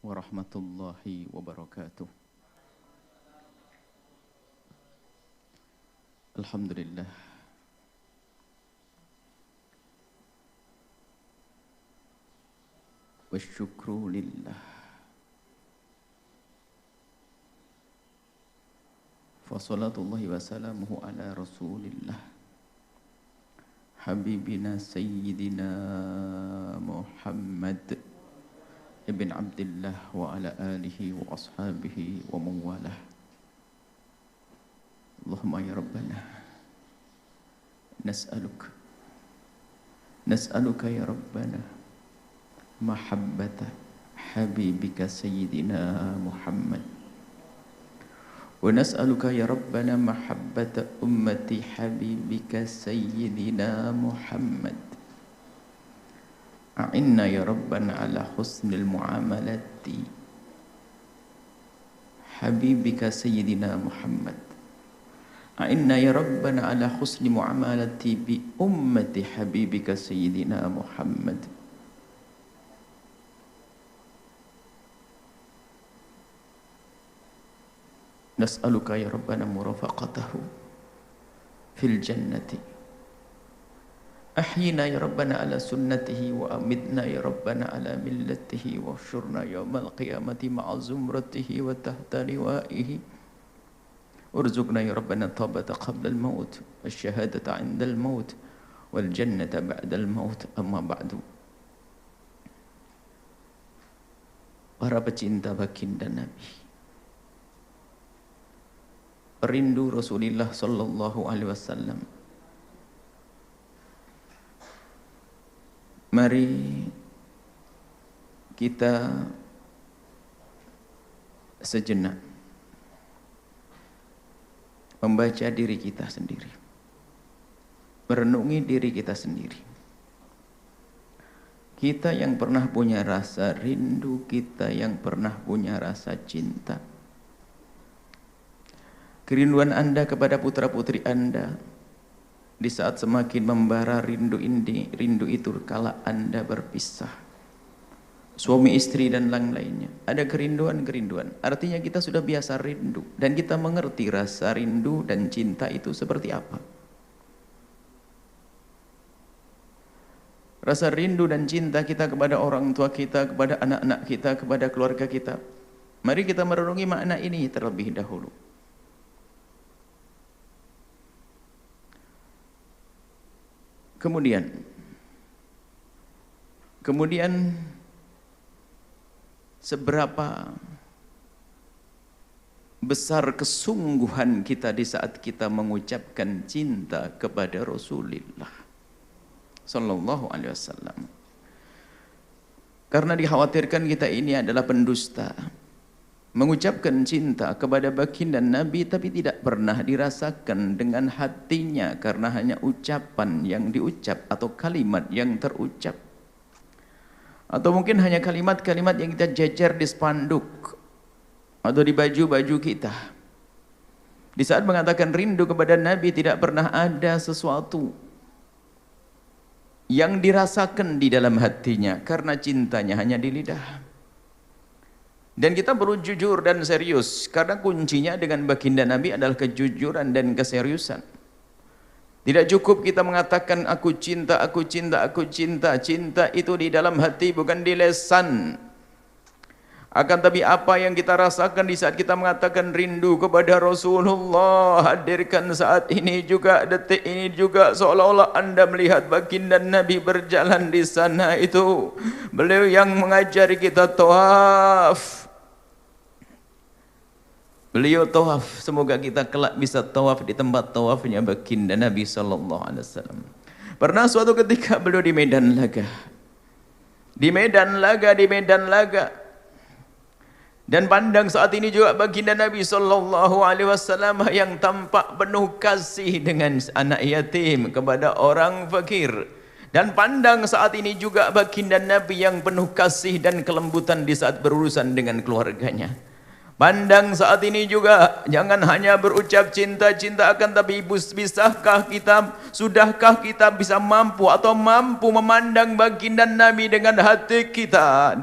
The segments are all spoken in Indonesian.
warahmatullahi wabarakatuh. Alhamdulillah. Wasyukru lillah. Fassalatullahi wassalamuhu ala rasulillah. Habibina Sayyidina Muhammad ibn Abdillah wa ala alihi wa ashabihi wa mawalah. Allahumma ya Rabbana Nas'aluka ya Rabbana mahabbata habibika Sayyidina Muhammad wa nas'aluka ya Rabbana mahabbata ummati habibika Sayyidina Muhammad. A'inna ya Rabbana ala husnil muamalati habibika Sayyidina Muhammad. A'inna ya Rabbana ala husni muamalati bi ummati habibika Sayyidina Muhammad. Nas'aluka ya Rabbana murafaqatahu fil jannati. Ahyina ya Rabbana ala sunnatihi wa amitna ya Rabbana ala millatihi wa syurna yawmal qiyamati ma'a zumratihi wa tahta liwa'ihi. Urzuqna ya Rabbana taubata qabla al-maut wa syahadata 'inda al-maut wal jannata ba'da al-maut. Amma ba'du. Para pecinta baginda Nabi, perindu Rasulullah sallallahu alaihi wasallam, mari kita sejenak membaca diri kita sendiri, merenungi diri kita sendiri. Kita yang pernah punya rasa rindu, kita yang pernah punya rasa cinta. Kerinduan Anda kepada putra-putri Anda di saat semakin membara rindu itu kala Anda berpisah, suami istri dan lain-lainnya. Ada kerinduan-kerinduan. Artinya kita sudah biasa rindu dan kita mengerti rasa rindu dan cinta itu seperti apa. Rasa rindu dan cinta kita kepada orang tua kita, kepada anak-anak kita, kepada keluarga kita. Mari kita merenungi makna ini terlebih dahulu. Kemudian seberapa besar kesungguhan kita di saat kita mengucapkan cinta kepada Rasulullah sallallahu alaihi wasallam. Karena dikhawatirkan kita ini adalah pendusta, mengucapkan cinta kepada baginda Nabi tapi tidak pernah dirasakan dengan hatinya karena hanya ucapan yang diucap atau kalimat yang terucap. Atau mungkin hanya kalimat-kalimat yang kita jejer di spanduk atau di baju-baju kita. Di saat mengatakan rindu kepada Nabi tidak pernah ada sesuatu yang dirasakan di dalam hatinya karena cintanya hanya di lidah. Dan kita perlu jujur dan serius karena kuncinya dengan baginda Nabi adalah kejujuran dan keseriusan. Tidak cukup kita mengatakan aku cinta, aku cinta, aku cinta. Cinta itu di dalam hati bukan di lisan. Akan tapi apa yang kita rasakan di saat kita mengatakan rindu kepada Rasulullah, hadirkan saat ini juga, detik ini juga, seolah-olah Anda melihat baginda Nabi berjalan di sana itu. Beliau yang mengajari kita tawaf. Beliau tawaf, semoga kita kelak bisa tawaf di tempat tawafnya baginda Nabi sallallahu alaihi wasallam. Pernah suatu ketika beliau di Medan Laga. Di Medan Laga. Dan pandang saat ini juga baginda Nabi sallallahu alaihi wasallam yang tampak penuh kasih dengan anak yatim kepada orang fakir. Dan pandang saat ini juga baginda Nabi yang penuh kasih dan kelembutan di saat berurusan dengan keluarganya. Pandang saat ini juga, jangan hanya berucap cinta-cinta akan, tapi sudahkah kita bisa mampu memandang baginda Nabi dengan hati kita,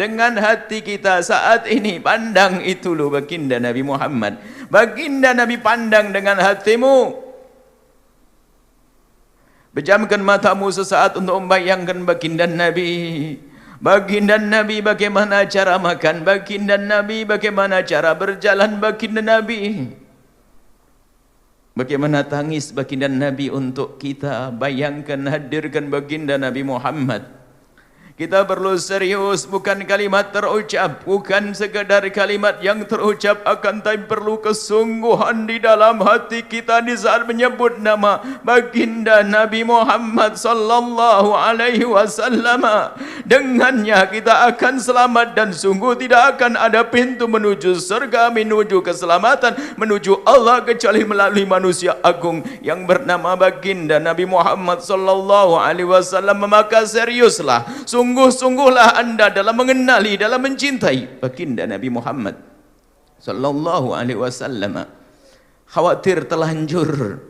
saat ini. Pandang itu loh baginda Nabi Muhammad. Baginda Nabi, pandang dengan hatimu. Pejamkan matamu sesaat untuk membayangkan baginda Nabi. Baginda Nabi bagaimana cara makan, baginda Nabi bagaimana cara berjalan, baginda Nabi bagaimana tangis baginda Nabi untuk kita. Bayangkan, hadirkan baginda Nabi Muhammad. Kita perlu serius, bukan kalimat terucap, bukan sekedar kalimat yang terucap, akan tapi perlu kesungguhan di dalam hati kita di saat menyebut nama baginda Nabi Muhammad sallallahu alaihi wasallam. Dengannya kita akan selamat, dan sungguh tidak akan ada pintu menuju surga, menuju keselamatan, menuju Allah kecuali melalui manusia agung yang bernama baginda Nabi Muhammad sallallahu alaihi wasallam. Maka seriuslah, sungguh-sungguhlah Anda dalam mengenali, dalam mencintai baginda Nabi Muhammad sallallahu alaihi wasallam. Khawatir telanjur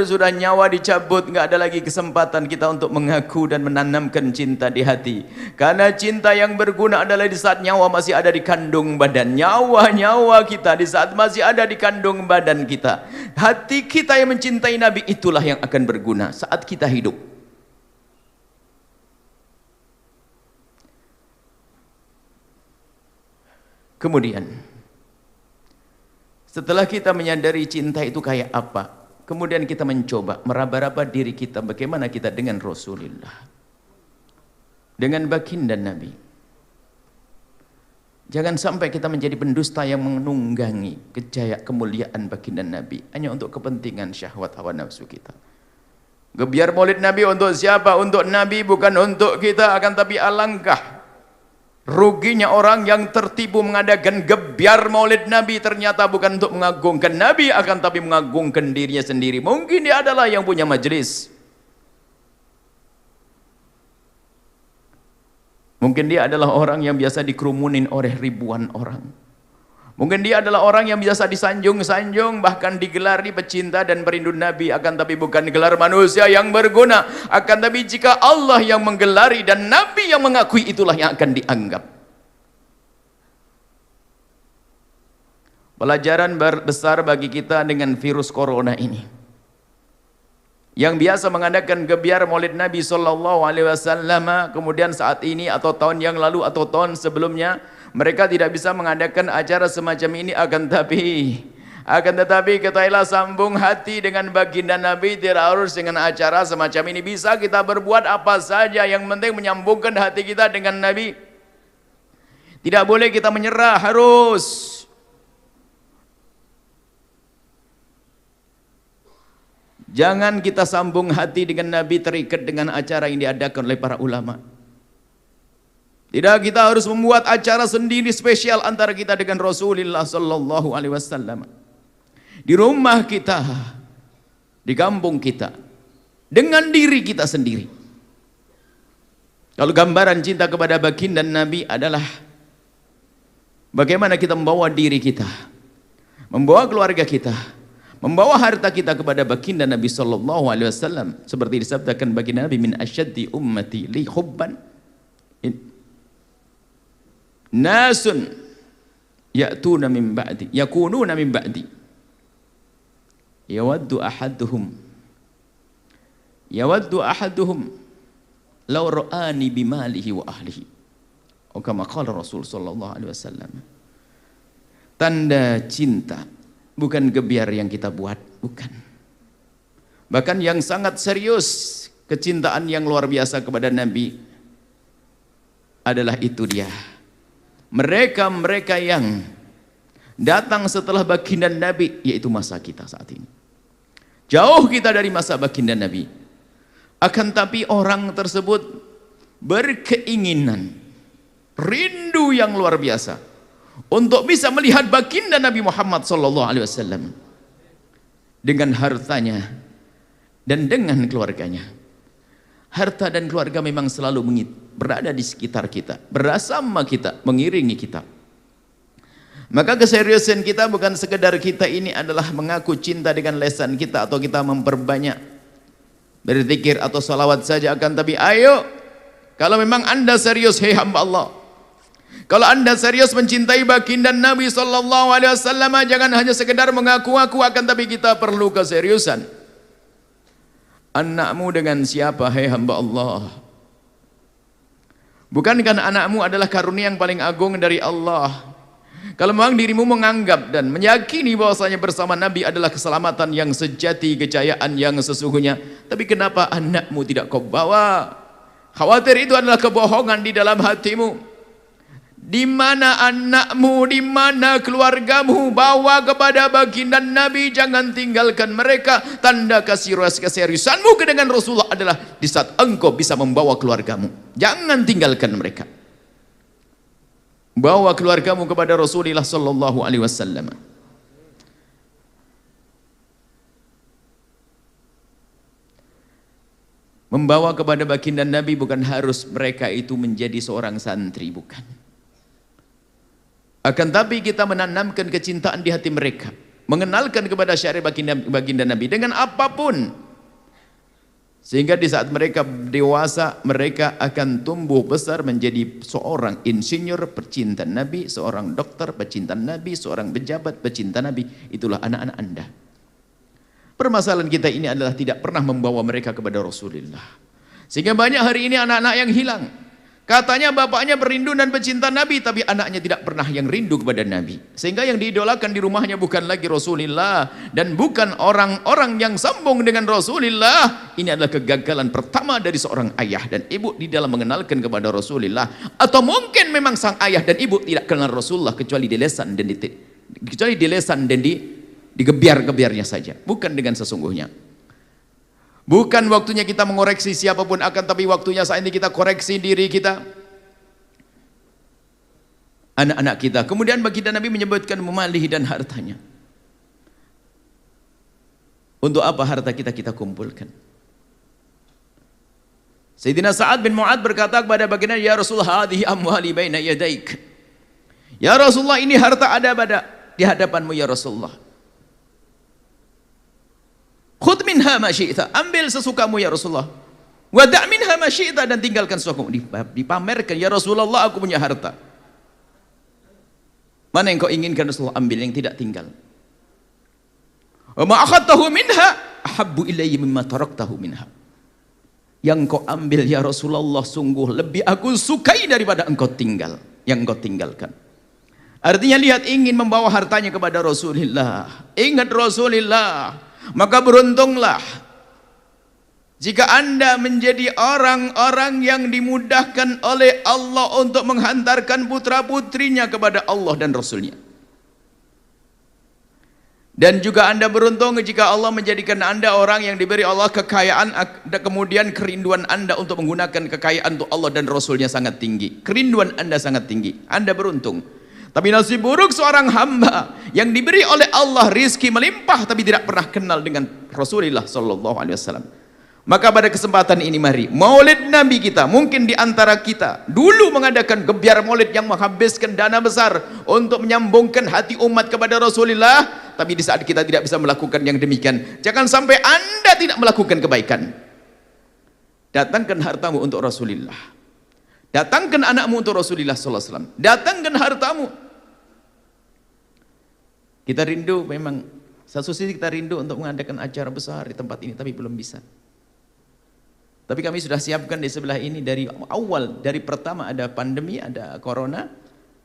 sudah, nyawa dicabut, nggak ada lagi kesempatan kita untuk mengaku dan menanamkan cinta di hati. Karena cinta yang berguna adalah di saat nyawa masih ada di kandung badan. Nyawa kita di saat masih ada di kandung badan kita. Hati kita yang mencintai Nabi, itulah yang akan berguna saat kita hidup. Kemudian setelah kita menyadari cinta itu kayak apa, kemudian kita mencoba meraba-raba diri kita, bagaimana kita dengan Rasulullah, dengan baginda Nabi. Jangan sampai kita menjadi pendusta yang menunggangi kemuliaan baginda Nabi hanya untuk kepentingan syahwat hawa nafsu kita. Gebiar maulid Nabi untuk siapa? Untuk Nabi, bukan untuk kita. Akan tapi alangkah ruginya orang yang tertipu mengadakan gebiar maulid Nabi, ternyata bukan untuk mengagungkan Nabi, akan tapi mengagungkan dirinya sendiri. Mungkin dia adalah yang punya majelis, mungkin dia adalah orang yang biasa dikerumunin oleh ribuan orang, mungkin dia adalah orang yang biasa disanjung-sanjung, bahkan digelari pecinta dan perindu Nabi, akan tapi bukan gelar manusia yang berguna. Akan tapi jika Allah yang menggelari dan Nabi yang mengakui, itulah yang akan dianggap. Pelajaran besar bagi kita dengan virus corona ini, yang biasa mengadakan gebiar maulid Nabi sallallahu alaihi wasallam, kemudian saat ini atau tahun yang lalu atau tahun sebelumnya mereka tidak bisa mengadakan acara semacam ini. Akan tetapi ketahuilah, sambung hati dengan baginda Nabi tidak harus dengan acara semacam ini. Bisa kita berbuat apa saja, yang penting menyambungkan hati kita dengan Nabi. Tidak boleh kita menyerah, harus. Jangan kita sambung hati dengan Nabi terikat dengan acara yang diadakan oleh para ulama. Tidak, kita harus membuat acara sendiri spesial antara kita dengan Rasulullah sallallahu alaihi wasallam. Di rumah kita, di kampung kita, dengan diri kita sendiri. Kalau gambaran cinta kepada baginda Nabi adalah bagaimana kita membawa diri kita, membawa keluarga kita, membawa harta kita kepada baginda Nabi sallallahu alaihi wasallam, seperti disabdakan baginda Nabi, min asyaddi ummati li hubban nasun ya'tuna min ba'di yakununa min ba'di yawaddu ahaduhum law ra'ani bimalihi wa ahlihi, atau kama qala Rasul sallallahu alaihi wasallam. Tanda cinta bukan gebiar yang kita buat, bukan. Bahkan yang sangat serius, kecintaan yang luar biasa kepada Nabi adalah itu dia. Mereka yang datang setelah baginda Nabi, yaitu masa kita saat ini. Jauh kita dari masa baginda Nabi. Akan tapi orang tersebut berkeinginan, rindu yang luar biasa untuk bisa melihat baginda Nabi Muhammad SAW dengan hartanya dan dengan keluarganya. Harta dan keluarga memang selalu berada di sekitar kita, bersama kita, mengiringi kita. Maka keseriusan kita bukan sekedar kita ini adalah mengaku cinta dengan lesan kita atau kita memperbanyak berzikir atau salawat saja, akan tapi ayo, kalau memang anda serius, hei hamba Allah, kalau anda serius mencintai baginda Nabi SAW, jangan hanya sekedar mengaku-ngaku, akan tapi kita perlu keseriusan. Anakmu dengan siapa, hei hamba Allah? Bukankah anakmu adalah karunia yang paling agung dari Allah? Kalau memang dirimu menganggap dan meyakini bahwasanya bersama Nabi adalah keselamatan yang sejati, kejayaan yang sesungguhnya, tapi kenapa anakmu tidak kau bawa? Khawatir itu adalah kebohongan di dalam hatimu. Di mana anakmu, di mana keluargamu, bawa kepada baginda Nabi, jangan tinggalkan mereka. Tanda keseriusanmu dengan Rasulullah adalah di saat engkau bisa membawa keluargamu. Jangan tinggalkan mereka. Bawa keluargamu kepada Rasulullah sallallahu alaihi wasallam. Membawa kepada baginda Nabi bukan harus mereka itu menjadi seorang santri, bukan. Akan tapi kita menanamkan kecintaan di hati mereka, mengenalkan kepada syariat baginda Nabi dengan apapun. Sehingga di saat mereka dewasa, mereka akan tumbuh besar menjadi seorang insinyur pecinta Nabi, seorang dokter pecinta Nabi, seorang pejabat pecinta Nabi. Itulah anak-anak anda. Permasalahan kita ini adalah tidak pernah membawa mereka kepada Rasulullah. Sehingga banyak hari ini anak-anak yang hilang. Katanya bapaknya berindu dan pecinta Nabi, tapi anaknya tidak pernah yang rindu kepada Nabi. Sehingga yang diidolakan di rumahnya bukan lagi Rasulullah dan bukan orang-orang yang sambung dengan Rasulullah. Ini adalah kegagalan pertama dari seorang ayah dan ibu di dalam mengenalkan kepada Rasulullah. Atau mungkin memang sang ayah dan ibu tidak kenal Rasulullah kecuali di lesan dan di gebiar-gebiarnya saja, bukan dengan sesungguhnya. Bukan waktunya kita mengoreksi siapapun, akan tapi waktunya saat ini kita koreksi diri kita, anak-anak kita. Kemudian baginda Nabi menyebutkan memalih dan hartanya. Untuk apa harta kita kumpulkan? Sayyidina Sa'ad bin Mu'ad berkata kepada baginda, ya Rasulullah, hadhihi amwali baina yadaik. Ya Rasulullah, ini harta ada di hadapanmu ya Rasulullah. Khudh minha ma syi'ta, ambil sesukamu ya Rasulullah. Wa da' minha ma syi'ta, dan tinggalkan sesukamu. Dipamerkan, ya Rasulullah, aku punya harta. Mana yang kau inginkan Rasulullah, ambil, yang tidak tinggal. Wa ma akhadtahu minha ahabbu ilayya mimma taraktahu minha. Yang kau ambil ya Rasulullah sungguh lebih aku sukai daripada engkau tinggal, yang engkau tinggalkan. Artinya lihat, ingin membawa hartanya kepada Rasulullah. Ingat Rasulullah. Maka beruntunglah jika anda menjadi orang-orang yang dimudahkan oleh Allah untuk menghantarkan putra-putrinya kepada Allah dan Rasulnya. Dan juga anda beruntung jika Allah menjadikan anda orang yang diberi Allah kekayaan, kemudian kerinduan anda untuk menggunakan kekayaan untuk Allah dan Rasulnya sangat tinggi. Kerinduan anda sangat tinggi, anda beruntung. Tapi nasib buruk seorang hamba yang diberi oleh Allah rizki melimpah tapi tidak pernah kenal dengan Rasulullah sallallahu alaihi wasallam. Maka pada kesempatan ini mari Maulid Nabi kita, mungkin di antara kita dulu mengadakan gebiar Maulid yang menghabiskan dana besar untuk menyambungkan hati umat kepada Rasulullah, tapi di saat kita tidak bisa melakukan yang demikian, jangan sampai anda tidak melakukan kebaikan. Datangkan hartamu untuk Rasulullah. Datangkan anakmu untuk Rasulullah sallallahu alaihi wasallam. Datangkan hartamu. Kita rindu, memang satu sisi kita rindu untuk mengadakan acara besar di tempat ini, tapi belum bisa. Tapi kami sudah siapkan di sebelah ini dari awal, dari pertama ada pandemi, ada corona,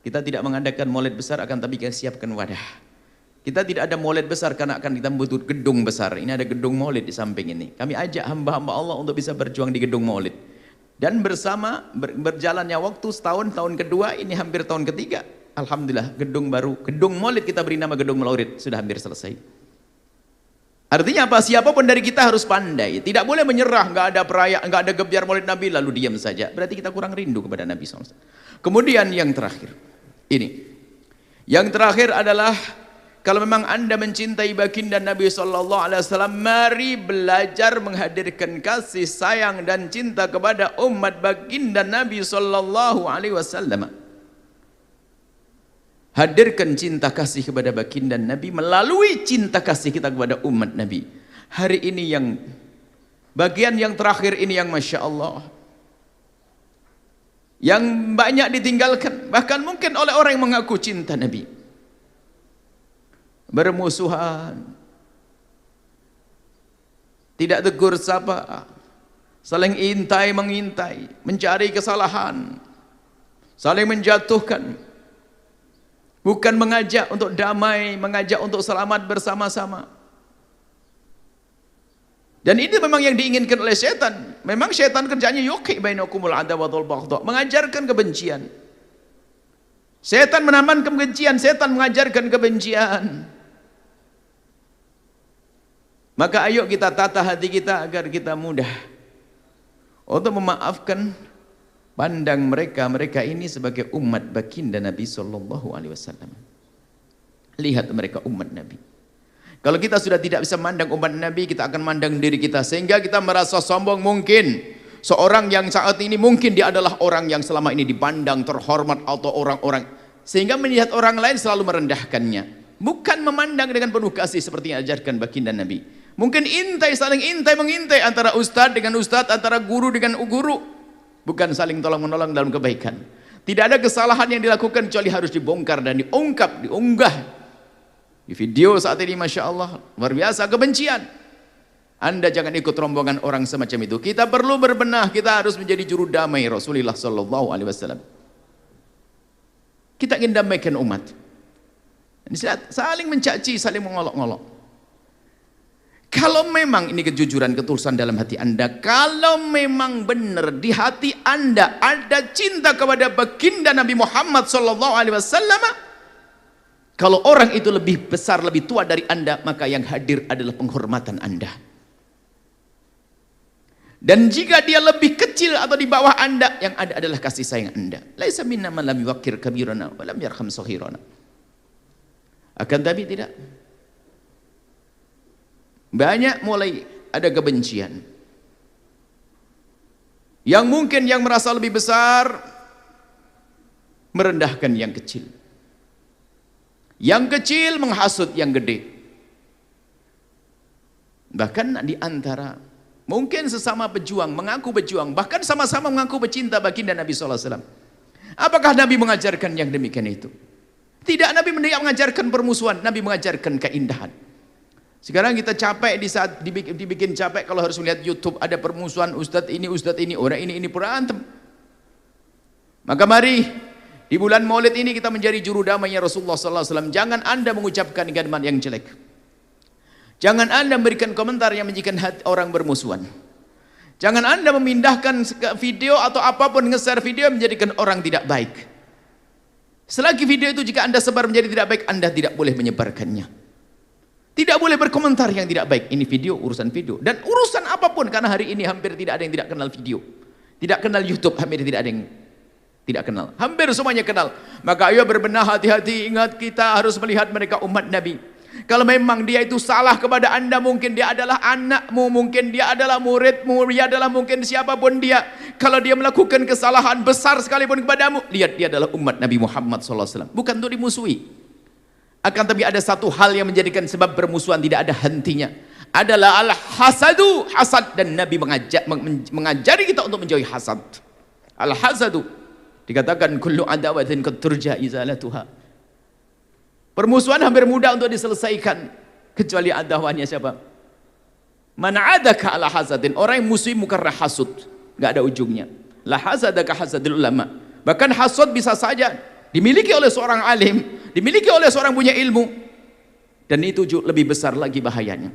kita tidak mengadakan maulid besar, akan tapi kita siapkan wadah. Kita tidak ada maulid besar karena akan kita butuh gedung besar. Ini ada gedung maulid di samping ini. Kami ajak hamba-hamba Allah untuk bisa berjuang di gedung maulid. Dan bersama berjalannya waktu, setahun, tahun kedua, ini hampir tahun ketiga. Alhamdulillah, gedung baru, gedung maulid kita beri nama gedung maulid, sudah hampir selesai. Artinya apa? Siapapun dari kita harus pandai, tidak boleh menyerah, nggak ada perayaan, nggak ada gebiar maulid Nabi lalu diam saja. Berarti kita kurang rindu kepada Nabi SAW. Kemudian yang terakhir, yang terakhir adalah kalau memang anda mencintai baginda Nabi SAW, mari belajar menghadirkan kasih sayang dan cinta kepada umat baginda Nabi SAW. Hadirkan cinta kasih kepada baginda Nabi melalui cinta kasih kita kepada umat Nabi. Hari ini yang bagian yang terakhir ini yang Masya Allah, yang banyak ditinggalkan, bahkan mungkin oleh orang yang mengaku cinta Nabi. Bermusuhan, tidak tegur sapa, saling intai mengintai, mencari kesalahan, saling menjatuhkan. Bukan mengajak untuk damai, mengajak untuk selamat bersama-sama. Dan ini memang yang diinginkan oleh setan. Memang setan kerjanya yuqi bainakumul adawat wal baghdha, mengajarkan kebencian. Setan menanamkan kebencian, setan mengajarkan kebencian. Maka ayo kita tata hati kita agar kita mudah untuk memaafkan. Pandang mereka ini sebagai umat baginda Nabi sallallahu alaihi wasallam. Lihat mereka umat Nabi. Kalau kita sudah tidak bisa mandang umat Nabi, kita akan mandang diri kita sehingga kita merasa sombong. Mungkin seorang yang saat ini mungkin dia adalah orang yang selama ini dipandang terhormat atau orang-orang, sehingga melihat orang lain selalu merendahkannya. Bukan memandang dengan penuh kasih seperti yang diajarkan baginda Nabi. Mungkin intai, saling intai mengintai antara ustadz dengan ustadz, antara guru dengan guru. Bukan saling tolong-menolong dalam kebaikan. Tidak ada kesalahan yang dilakukan kecuali harus dibongkar dan diungkap, diunggah. Di video saat ini Masya Allah, luar biasa kebencian. Anda jangan ikut rombongan orang semacam itu. Kita perlu berbenah, kita harus menjadi juru damai Rasulullah sallallahu alaihi wasallam. Kita ingin damaikan umat. Saling mencaci, saling mengolok-olok. Kalau memang ini kejujuran, ketulusan dalam hati Anda, kalau memang benar di hati Anda ada cinta kepada baginda Nabi Muhammad sallallahu alaihi wasallam, kalau orang itu lebih besar, lebih tua dari Anda, maka yang hadir adalah penghormatan Anda. Dan jika dia lebih kecil atau di bawah Anda, yang ada adalah kasih sayang Anda. Laisa minna man lam yuwaqqir kabirana wa lam yarham saghirana. Akan tapi tidak. Banyak mulai ada kebencian. Yang mungkin yang merasa lebih besar merendahkan yang kecil. Yang kecil menghasut yang gede. Bahkan di antara mungkin sesama pejuang, mengaku pejuang, bahkan sama-sama mengaku pecinta baginda Nabi SAW. Apakah Nabi mengajarkan yang demikian itu? Tidak, Nabi mengajarkan permusuhan, Nabi mengajarkan keindahan. Sekarang kita capek di saat dibikin capek kalau harus melihat YouTube ada permusuhan ustadz ini, orang ini berantem. Maka mari di bulan Maulid ini kita menjadi juru damainya Rasulullah sallallahu alaihi wasallam. Jangan Anda mengucapkan kalimat yang jelek. Jangan Anda memberikan komentar yang menjadikan hati orang bermusuhan. Jangan Anda memindahkan video atau apapun, nge-share video yang menjadikan orang tidak baik. Selagi video itu jika Anda sebar menjadi tidak baik, Anda tidak boleh menyebarkannya. Tidak boleh berkomentar yang tidak baik. Ini video, urusan video. Dan urusan apapun, karena hari ini hampir tidak ada yang tidak kenal video. Tidak kenal YouTube, hampir tidak ada yang tidak kenal. Hampir semuanya kenal. Maka ayo berbenah, hati-hati, ingat kita harus melihat mereka umat Nabi. Kalau memang dia itu salah kepada Anda, mungkin dia adalah anakmu, mungkin dia adalah muridmu, dia adalah mungkin siapapun dia. Kalau dia melakukan kesalahan besar sekalipun kepadamu, lihat dia adalah umat Nabi Muhammad SAW. Bukan untuk dimusuhi. Akan tapi ada satu hal yang menjadikan sebab bermusuhan tidak ada hentinya, adalah al-hasadu, hasad. Dan Nabi mengajari kita untuk menjauhi hasad. Al-hasadu dikatakan kullu adawatin qad turja izalatuha. Permusuhan hampir mudah untuk diselesaikan kecuali adawahnya siapa? Man adaka ala hasadin, orang yang musuhimu karena hasud, enggak ada ujungnya. La hasadaka hasadul ulama. Bahkan hasad bisa saja dimiliki oleh seorang alim, dimiliki oleh seorang punya ilmu, dan itu lebih besar lagi bahayanya.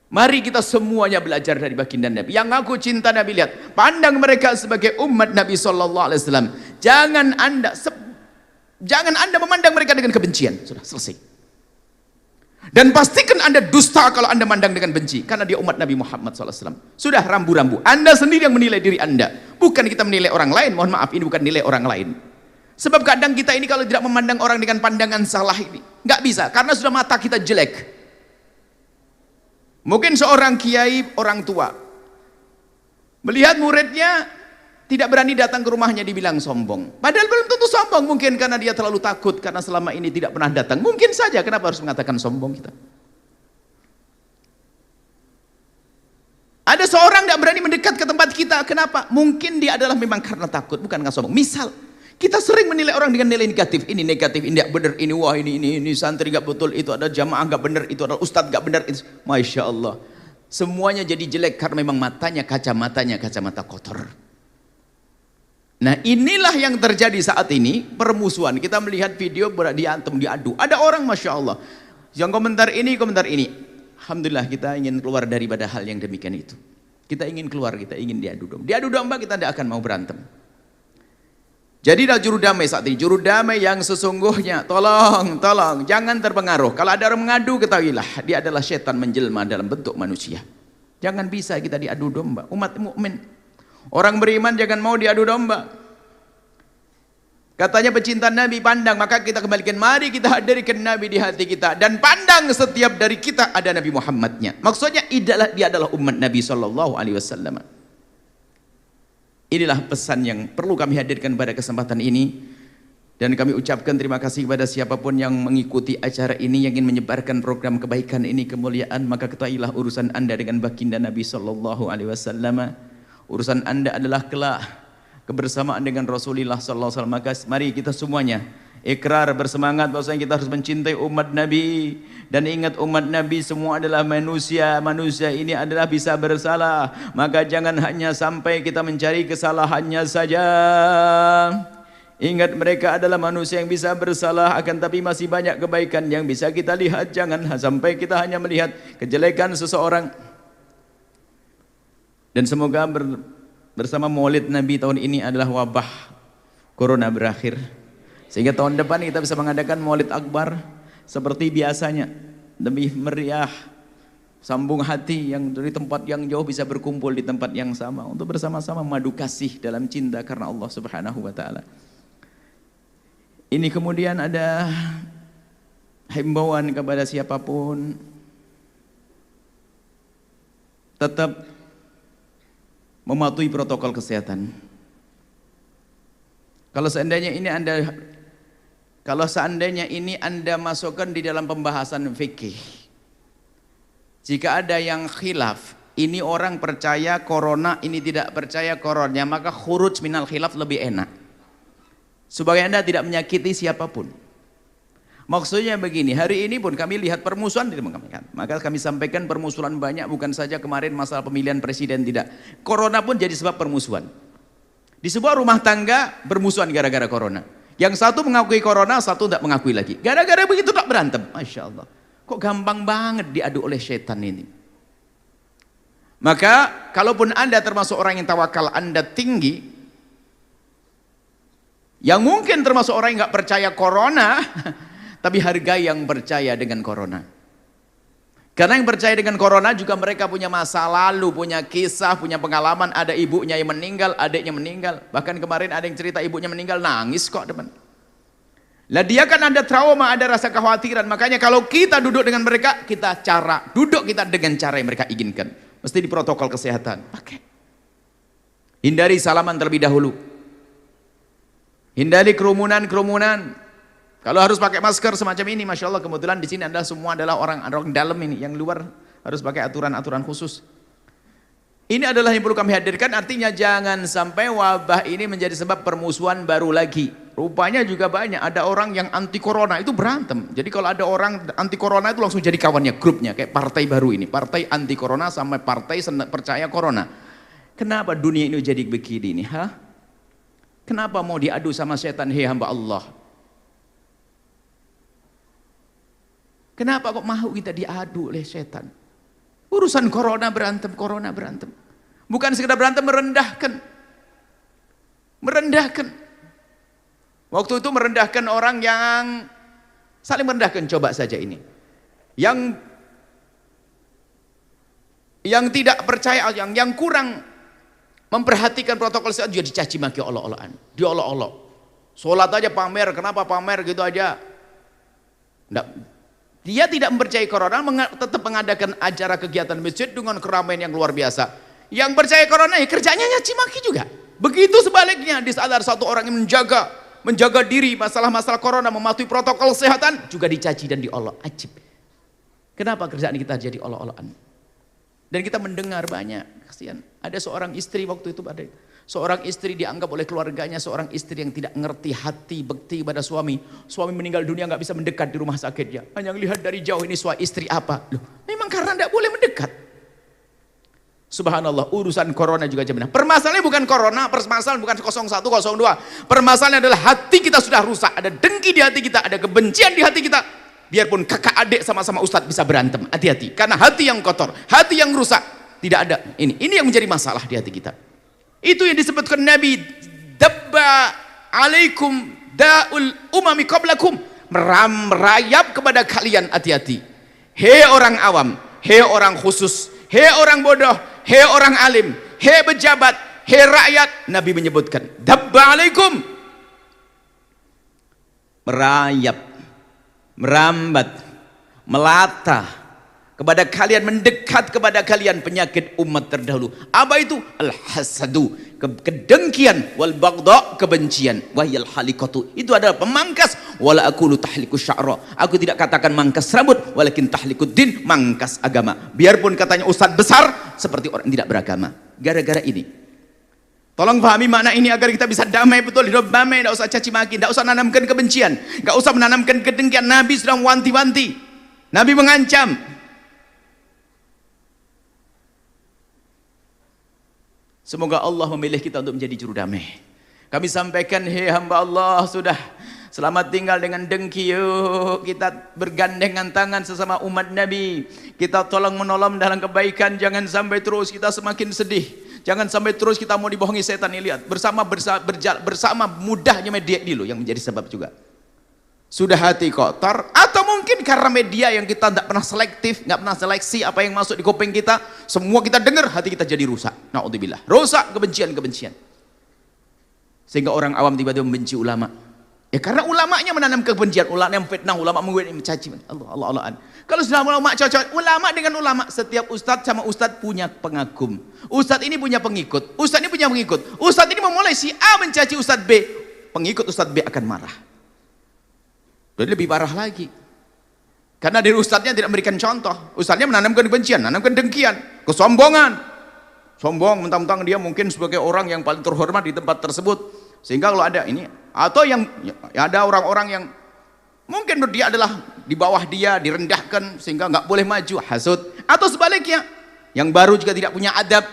Mari kita semuanya belajar dari baginda Nabi. Yang aku cinta Nabi, lihat, pandang mereka sebagai umat Nabi SAW. Jangan anda memandang mereka dengan kebencian. Sudah selesai. Dan pastikan Anda dusta kalau Anda mandang dengan benci, karena dia umat Nabi Muhammad SAW. Sudah rambu-rambu. Anda sendiri yang menilai diri Anda, bukan kita menilai orang lain. Mohon maaf, ini bukan nilai orang lain. Sebab kadang kita ini kalau tidak memandang orang dengan pandangan salah ini, nggak bisa, karena sudah mata kita jelek. Mungkin seorang kiai, orang tua, melihat muridnya Tidak berani datang ke rumahnya dibilang sombong. Padahal belum tentu sombong, mungkin karena dia terlalu takut karena selama ini tidak pernah datang. Mungkin saja, kenapa harus mengatakan sombong kita? Ada seorang tidak berani mendekat ke tempat kita, kenapa? Mungkin dia adalah memang karena takut, bukan karena sombong. Misal, kita sering menilai orang dengan nilai negatif. Ini negatif, ini tidak benar, ini wah ini santri gak betul, itu ada jamaah gak benar, itu ada ustadz gak benar. Itu. Masya Allah. Semuanya jadi jelek karena memang kacamatanya kacamata kotor. Nah inilah yang terjadi saat ini, permusuhan. Kita melihat video diantem, diadu. Ada orang Masya Allah yang komentar ini. Alhamdulillah kita ingin keluar daripada hal yang demikian itu. Kita ingin keluar, kita ingin diadu domba. Diadu domba kita tidak akan mau berantem. Jadilah juru damai saat ini. Juru damai yang sesungguhnya. Tolong, jangan terpengaruh. Kalau ada orang mengadu, ketahuilah dia adalah setan menjelma dalam bentuk manusia. Jangan bisa kita diadu domba. Umat mukmin, orang beriman jangan mau diadu domba. Katanya pecinta Nabi, pandang, maka kita kembalikan, mari kita hadirkan Nabi di hati kita, dan pandang setiap dari kita ada Nabi Muhammadnya. Maksudnya dia adalah umat Nabi SAW. Inilah pesan yang perlu kami hadirkan pada kesempatan ini, dan kami ucapkan terima kasih kepada siapapun yang mengikuti acara ini, yang ingin menyebarkan program kebaikan ini, kemuliaan. Maka ketahuilah urusan anda dengan baginda Nabi SAW. Urusan anda adalah kelak kebersamaan dengan Rasulullah SAW. Maka mari kita semuanya ikrar bersemangat bahwasanya kita harus mencintai umat Nabi, dan ingat umat Nabi semua adalah manusia. Manusia ini adalah bisa bersalah, maka jangan hanya sampai kita mencari kesalahannya saja. Ingat mereka adalah manusia yang bisa bersalah, akan tapi masih banyak kebaikan yang bisa kita lihat. Jangan sampai kita hanya melihat kejelekan seseorang. Dan semoga bersama Maulid Nabi tahun ini adalah wabah corona berakhir, sehingga tahun depan kita bisa mengadakan Maulid Akbar seperti biasanya, lebih meriah, sambung hati, yang dari tempat yang jauh bisa berkumpul di tempat yang sama untuk bersama-sama madu kasih dalam cinta karena Allah Subhanahu wa taala. Ini kemudian ada himbauan kepada siapapun, tetap mematuhi protokol kesehatan. Kalau seandainya ini Anda masukkan di dalam pembahasan fikih, jika ada yang khilaf, ini orang percaya corona, ini tidak percaya corona, maka khuruj minal khilaf lebih enak, supaya Anda tidak menyakiti siapapun. Maksudnya begini, hari ini pun kami lihat permusuhan, maka kami sampaikan permusuhan banyak, bukan saja kemarin masalah pemilihan presiden, tidak. Corona pun jadi sebab permusuhan. Di sebuah rumah tangga bermusuhan gara-gara corona. Yang satu mengakui corona, satu tidak mengakui lagi. Gara-gara begitu tak berantem. Masya Allah. Kok gampang banget diadu oleh setan ini. Maka kalaupun Anda termasuk orang yang tawakal Anda tinggi, yang mungkin termasuk orang yang nggak percaya corona, tapi hargai yang percaya dengan corona. Karena yang percaya dengan corona juga mereka punya masa lalu, punya kisah, punya pengalaman. Ada ibunya yang meninggal, adiknya meninggal. Bahkan kemarin ada yang cerita ibunya meninggal, nangis kok teman. Lah dia kan ada trauma, ada rasa kekhawatiran. Makanya kalau kita duduk dengan mereka, duduk kita dengan cara yang mereka inginkan. Mesti di protokol kesehatan. Pakai. Hindari salaman terlebih dahulu. Hindari kerumunan. Kalau harus pakai masker semacam ini, Masya Allah, kebetulan di sini semua adalah orang dalam ini, yang luar harus pakai aturan-aturan khusus. Ini adalah yang perlu kami hadirkan, artinya jangan sampai wabah ini menjadi sebab permusuhan baru lagi. Rupanya juga banyak, ada orang yang anti corona itu berantem. Jadi kalau ada orang anti corona itu langsung jadi kawannya, grupnya, kayak partai baru ini, partai anti corona sampai partai percaya corona. Kenapa dunia ini jadi begini nih? Kenapa mau diadu sama setan, hei hamba Allah? Kenapa kok mau kita diadu oleh setan? Urusan corona berantem. Bukan sekedar berantem, merendahkan. Waktu itu merendahkan orang yang saling merendahkan, coba saja ini. Yang tidak percaya, yang kurang memperhatikan protokol kesehatan juga dicaci maki olok-olokan. Diolok-olok. Sholat aja pamer, kenapa pamer gitu aja? Nggak. Dia tidak mempercayai corona, tetap mengadakan acara kegiatan masjid dengan keramaian yang luar biasa. Yang percaya corona ya kerjanya nyaci maki juga. Begitu sebaliknya, di saat ada satu orang yang menjaga diri masalah-masalah corona, mematuhi protokol kesehatan, juga dicaci dan diolok. Ajib. Kenapa kerjaan kita jadi olok-olokan? Dan kita mendengar banyak, kasihan. Ada seorang istri waktu itu, ada seorang istri dianggap oleh keluarganya seorang istri yang tidak ngerti hati bekti pada suami. Suami meninggal dunia nggak bisa mendekat di rumah sakitnya. Hanya lihat dari jauh, ini suami istri apa? Loh, memang karena tidak boleh mendekat. Subhanallah, urusan corona juga jaminan. Permasalahannya bukan corona, permasalahan bukan 01, 02. Permasalahannya adalah hati kita sudah rusak. Ada dengki di hati kita, ada kebencian di hati kita. Biarpun kakak adik sama-sama ustadz bisa berantem, hati-hati. Karena hati yang kotor, hati yang rusak, tidak ada. Ini yang menjadi masalah di hati kita. Itu yang disebutkan Nabi, dabba alaikum da'ul umami qablakum, merayap kepada kalian, hati-hati. Hei orang awam, hei orang khusus, hei orang bodoh, hei orang alim, hei pejabat, hei rakyat. Nabi menyebutkan, dabba alaikum, merayap, merambat, melata kepada kalian, mendekat kepada kalian penyakit umat terdahulu. Apa itu? Al-hasadu, kedengkian, wal baghdha, kebencian, wahyal halikatu, itu adalah pemangkas. Wala aqulu tahliku sya'ra, aku tidak katakan mangkas rambut, walakin tahlikud din, mangkas agama. Biarpun katanya ustadz besar, seperti orang tidak beragama. Gara-gara ini, tolong pahami makna ini agar kita bisa damai betul, hidup damai, tidak usah caci maki, tidak usah menanamkan kebencian, tidak usah menanamkan kedengkian. Nabi sudah wanti-wanti, Nabi mengancam. Semoga Allah memilih kita untuk menjadi juru damai. Kami sampaikan, hei hamba Allah, sudah selamat tinggal dengan dengki. Yuk kita bergandengan tangan sesama umat Nabi, kita tolong menolong dalam kebaikan. Jangan sampai terus kita semakin sedih, jangan sampai terus kita mau dibohongi setan. Ini lihat, bersama mudahnya media ini loh yang menjadi sebab juga. Sudah hati kotor, atau mungkin karena media yang kita tidak pernah selektif, nggak pernah seleksi apa yang masuk di kuping kita, semua kita dengar, hati kita jadi rusak. Na'udzubillah, rusak, kebencian. Sehingga orang awam tiba-tiba membenci ulama. Ya karena ulamanya menanam kebencian, ulama yang fitnah, ulama mencaci. Allah. Kalau sudah ulama cocok, ulama dengan ulama, setiap ustadz sama ustadz punya pengagum. Ustadz ini punya pengikut, ustadz ini punya pengikut. Ustadz ini memulai si A mencaci ustadz B, pengikut ustadz B akan marah. Jadi lebih parah lagi. Karena dari ustadznya tidak memberikan contoh. Ustadznya menanamkan kebencian, menanamkan dengkian, kesombongan. Sombong, mentang-mentang dia mungkin sebagai orang yang paling terhormat di tempat tersebut. Sehingga kalau ada ini, atau yang ada orang-orang yang mungkin dia adalah di bawah dia, direndahkan sehingga nggak boleh maju, hasud. Atau sebaliknya, yang baru juga tidak punya adab.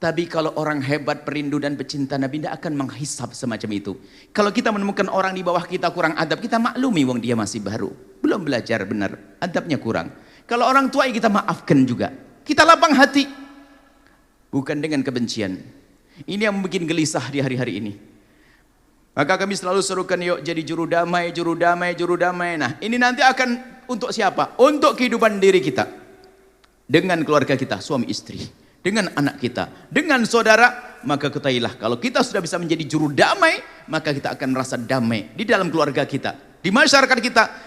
Tapi kalau orang hebat, perindu dan pecinta Nabi tidak akan menghisap semacam itu. Kalau kita menemukan orang di bawah kita kurang adab, kita maklumi wong dia masih baru, belum belajar benar, adabnya kurang. Kalau orang tua kita maafkan juga. Kita lapang hati, bukan dengan kebencian. Ini yang membuat gelisah di hari-hari ini. Maka kami selalu serukan, yuk jadi juru damai, juru damai, juru damai. Nah, ini nanti akan untuk siapa? Untuk kehidupan diri kita, dengan keluarga kita, suami istri, dengan anak kita, dengan saudara. Maka ketahuilah, kalau kita sudah bisa menjadi juru damai, maka kita akan merasa damai di dalam keluarga kita, di masyarakat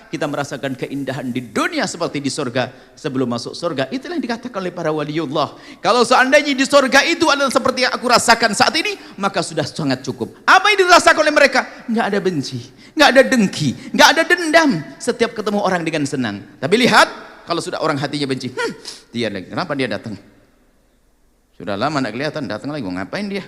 kita merasakan keindahan di dunia seperti di surga sebelum masuk surga. Itulah yang dikatakan oleh para waliullah. Kalau seandainya di surga itu adalah seperti yang aku rasakan saat ini, maka sudah sangat cukup. Apa yang dirasakan oleh mereka? Nggak ada benci, nggak ada dengki, nggak ada dendam. Setiap ketemu orang dengan senang. Tapi lihat, kalau sudah orang hatinya benci, dia lagi, kenapa dia datang? Sudah lama tidak kelihatan, datang lagi, mau ngapain dia?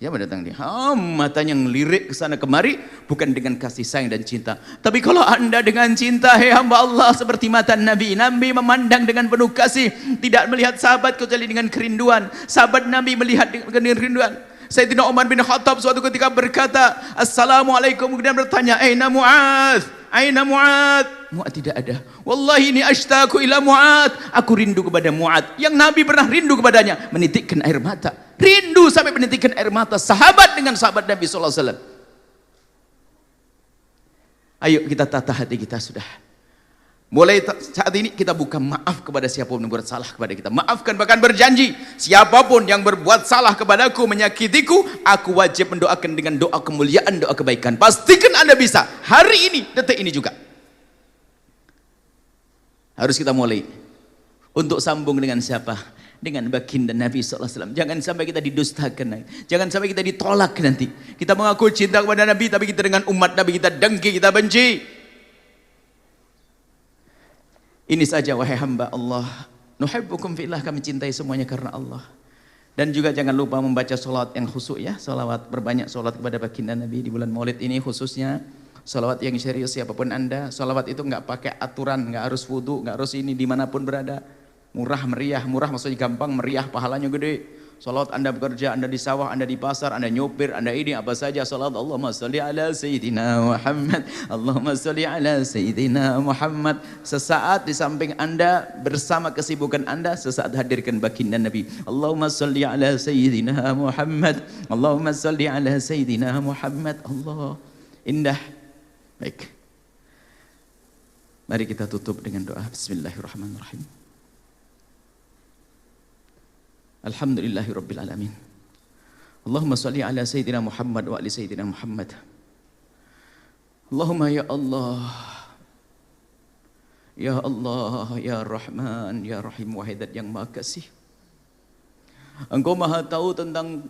Siapa datang dia? Matanya ngelirik ke sana kemari, bukan dengan kasih sayang dan cinta. Tapi kalau anda dengan cinta, hei hamba Allah, seperti mata Nabi. Nabi memandang dengan penuh kasih, tidak melihat sahabat kecuali dengan kerinduan. Sahabat Nabi melihat dengan kerinduan. Sayyidina Umar bin Khattab suatu ketika berkata, Assalamualaikum, kemudian bertanya, Aina Mu'adz? Aina Mu'adz? Mu'adz tidak ada. Wallahi ini ashtaqu ila Mu'adz, aku rindu kepada Mu'adz. Yang Nabi pernah rindu kepadanya, menitikkan air mata. Rindu sampai menitikkan air mata. Sahabat dengan sahabat Nabi SAW. Ayo kita tata hati kita sudah. Mulai saat ini kita bukan maaf kepada siapapun yang berbuat salah kepada kita. Maafkan, bahkan berjanji, siapapun yang berbuat salah kepadaku, menyakitiku, aku wajib mendoakan dengan doa kemuliaan, doa kebaikan. Pastikan anda bisa. Hari ini, detik ini juga. Harus kita mulai. Untuk sambung dengan siapa? dengan baginda Nabi SAW. Jangan sampai kita didustakan, jangan sampai kita ditolak nanti. Kita mengaku cinta kepada Nabi, tapi kita dengan umat Nabi kita dengki, kita benci. Ini saja wahai hamba Allah. Nuhibbukum fillah, kami cintai semuanya karena Allah. Dan juga jangan lupa membaca salawat yang khusyuk ya, salawat, berbanyak salawat kepada baginda Nabi di bulan Maulid ini khususnya. Salawat yang serius siapapun Anda, salawat itu nggak pakai aturan, nggak harus wudu, nggak harus ini, dimanapun berada. Murah meriah, murah maksudnya gampang, meriah pahalanya gede. Salawat Anda bekerja, Anda di sawah, Anda di pasar, Anda nyopir, Anda ini apa saja salawat. Allahumma salli ala Sayyidina Muhammad, Allahumma salli ala Sayyidina Muhammad. Sesaat di samping Anda, bersama kesibukan Anda, sesaat hadirkan baginda Nabi. Allahumma salli ala Sayyidina Muhammad, Allahumma salli ala Sayyidina Muhammad. Allah, indah. Baik, mari kita tutup dengan doa. Bismillahirrahmanirrahim. Alhamdulillahi Rabbil Alamin. Allahumma salli ala Sayyidina Muhammad wa ali Sayyidina Muhammad. Allahumma ya Allah, ya Allah, ya Rahman, ya Rahim, wahidat yang maha kasih. Engkau maha tahu tentang